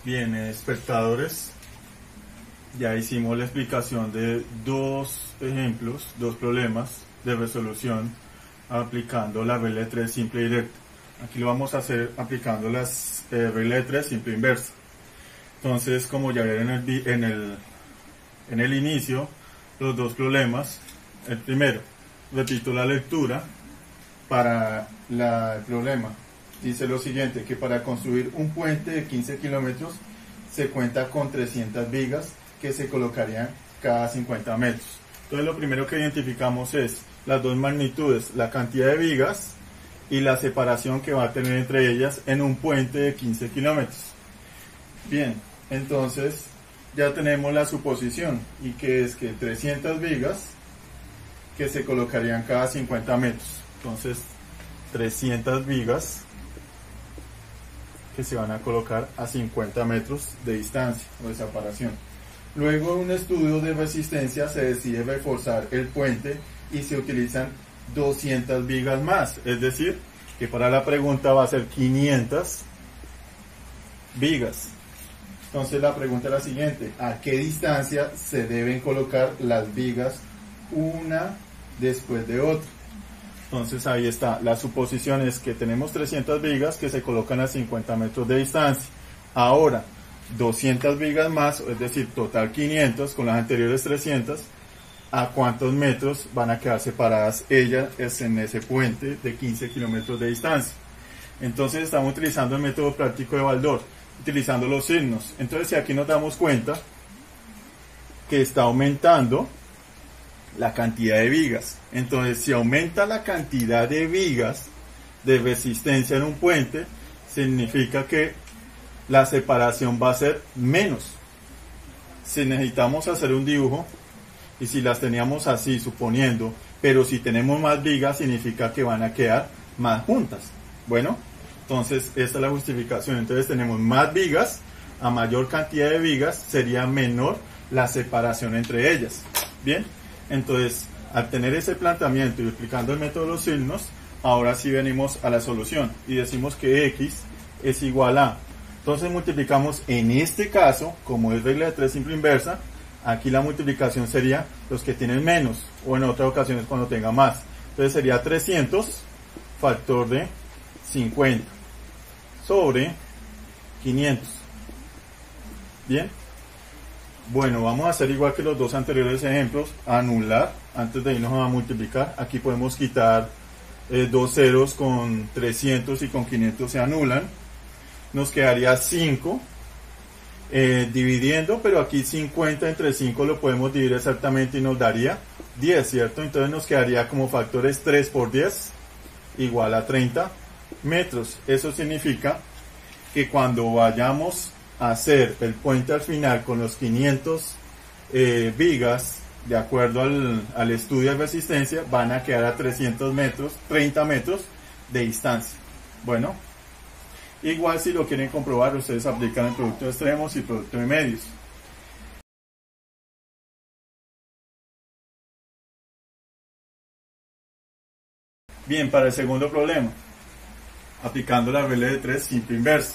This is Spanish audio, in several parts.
Bien, espectadores, ya hicimos la explicación de dos ejemplos, dos problemas de resolución aplicando la regla de 3 simple y directa. Aquí lo vamos a hacer aplicando las regla de 3 simple e inversa. Entonces, como ya vieron en el inicio, los dos problemas. El primero, repito la lectura para el problema. Dice lo siguiente, que para construir un puente de 15 kilómetros se cuenta con 300 vigas que se colocarían cada 50 metros. Entonces lo primero que identificamos es las dos magnitudes, la cantidad de vigas y la separación que va a tener entre ellas en un puente de 15 kilómetros. Bien, entonces ya tenemos la suposición, y que es que 300 vigas que se colocarían cada 50 metros. Entonces 300 vigas que se van a colocar a 50 metros de distancia o de separación. Luego, en un estudio de resistencia, se decide reforzar el puente y se utilizan 200 vigas más, es decir, que para la pregunta va a ser 500 vigas. Entonces la pregunta es la siguiente: ¿a qué distancia se deben colocar las vigas una después de otra? Entonces ahí está, la suposición es que tenemos 300 vigas que se colocan a 50 metros de distancia. Ahora, 200 vigas más, es decir, total 500 con las anteriores 300, ¿a cuántos metros van a quedar separadas ellas en ese puente de 15 kilómetros de distancia? Entonces estamos utilizando el método práctico de Baldor, utilizando los signos. Entonces si aquí nos damos cuenta que está aumentando la cantidad de vigas, entonces si aumenta la cantidad de vigas de resistencia en un puente, significa que la separación va a ser menos. Si necesitamos hacer un dibujo, y si las teníamos así, suponiendo, pero si tenemos más vigas, significa que van a quedar más juntas. Bueno, entonces esta es la justificación. Entonces tenemos más vigas, a mayor cantidad de vigas sería menor la separación entre ellas. Bien, entonces al tener ese planteamiento y explicando el método de los signos, ahora sí venimos a la solución y decimos que x es igual a, entonces multiplicamos en este caso, como es regla de 3 simple inversa, aquí la multiplicación sería los que tienen menos, o en otras ocasiones cuando tenga más. Entonces sería 300 factor de 50 sobre 500. Bien, bueno, vamos a hacer igual que los dos anteriores ejemplos, anular, antes de irnos a multiplicar. Aquí podemos quitar dos ceros, con 300 y con 500 se anulan. Nos quedaría 5 dividiendo, pero aquí 50 entre 5 lo podemos dividir exactamente y nos daría 10, ¿cierto? Entonces nos quedaría como factores 3 por 10 igual a 30 metros. Eso significa que cuando vayamos a hacer el puente al final con los 500 vigas, de acuerdo al estudio de resistencia, van a quedar a 300 metros, 30 metros de distancia. Bueno, igual si lo quieren comprobar, ustedes aplican el producto de extremos y el producto de medios. Bien, para el segundo problema, aplicando la regla de 3 simple inversa,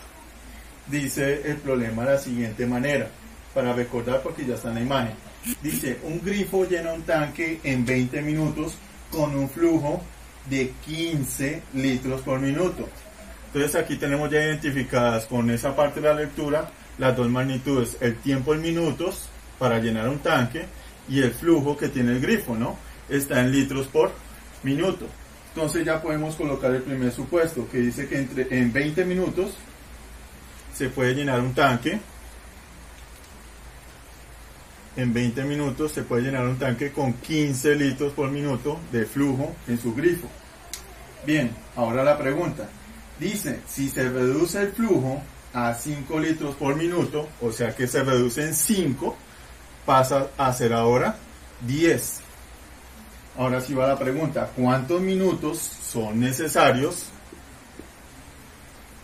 dice el problema de la siguiente manera, para recordar porque ya está en la imagen. Dice, un grifo llena un tanque en 20 minutos con un flujo de 15 litros por minuto. Entonces aquí tenemos ya identificadas con esa parte de la lectura las dos magnitudes, el tiempo en minutos para llenar un tanque y el flujo que tiene el grifo, ¿no? Está en litros por minuto. Entonces ya podemos colocar el primer supuesto, que dice que en 20 minutos se puede llenar un tanque. En 20 minutos se puede llenar un tanque con 15 litros por minuto de flujo en su grifo. Bien, ahora la pregunta. Dice, si se reduce el flujo a 5 litros por minuto, o sea que se reduce en 5, pasa a ser ahora 10. Ahora sí va la pregunta, ¿cuántos minutos son necesarios?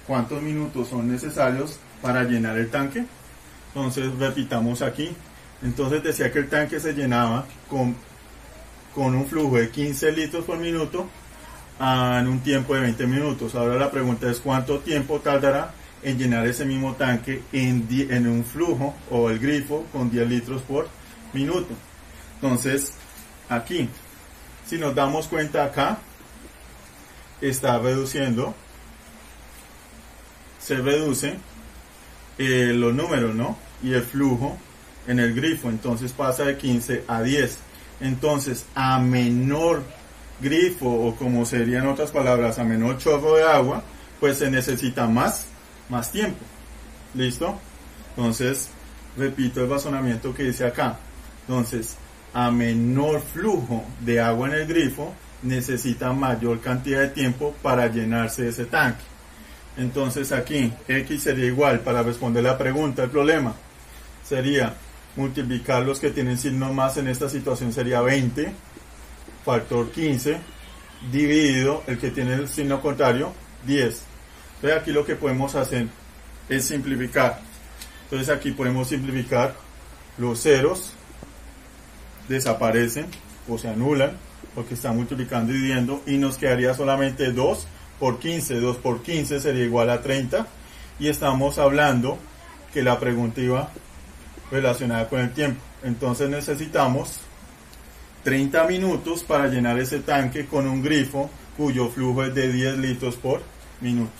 ¿Cuántos minutos son necesarios para llenar el tanque? Entonces repitamos aquí. Entonces decía que el tanque se llenaba con un flujo de 15 litros por minuto en un tiempo de 20 minutos. Ahora la pregunta es, ¿cuánto tiempo tardará en llenar ese mismo tanque en un flujo o el grifo con 10 litros por minuto. Entonces, aquí, si nos damos cuenta acá, está reduciendo, se reduce los números, ¿no? Y el flujo en el grifo, entonces pasa de 15 a 10. Entonces, a menor grifo, o como serían otras palabras, a menor chorro de agua, pues se necesita más tiempo. ¿Listo? Entonces, repito el razonamiento que dice acá. Entonces, a menor flujo de agua en el grifo, necesita mayor cantidad de tiempo para llenarse ese tanque. Entonces aquí X sería igual, para responder la pregunta, el problema sería multiplicar los que tienen signo más, en esta situación sería 20, factor 15, dividido el que tiene el signo contrario, 10. Entonces aquí lo que podemos hacer es simplificar. Entonces aquí podemos simplificar, los ceros desaparecen o se anulan porque está multiplicando y dividiendo, y nos quedaría solamente 2 por 15. 2 por 15 sería igual a 30, y estamos hablando que la pregunta iba relacionada con el tiempo. Entonces necesitamos 30 minutos para llenar ese tanque con un grifo cuyo flujo es de 10 litros por minuto.